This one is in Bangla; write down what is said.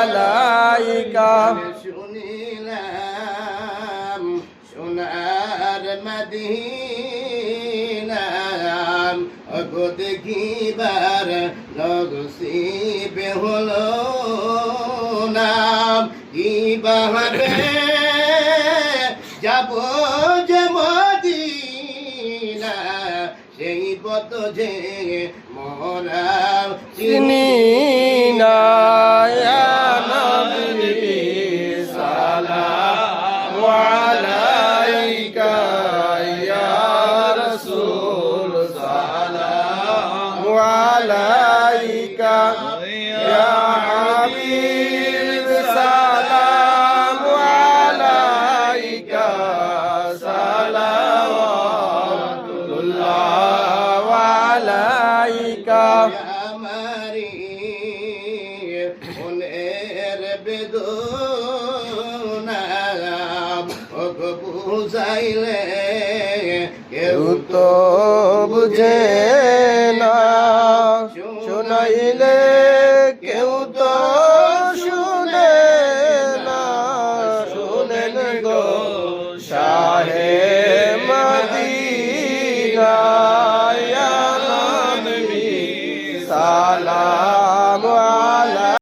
আলাইকা শুনিলাম সোনার মদিনা ওগো দেখিবার নসিব হলো না কিভাবে যাব যে মদিনা সেই পথ যে মোরা চিনি না ইয়া নবী সালামু আলাইকা ইয়া রাসূল সালামু আলাইকা ইয়া হাবিব সালামু আলাইকা সালাওয়াতুল্লাহ আলাইকা আমারি মনের বেদনা ওগো বুঝাইলে কেউ তো বুঝে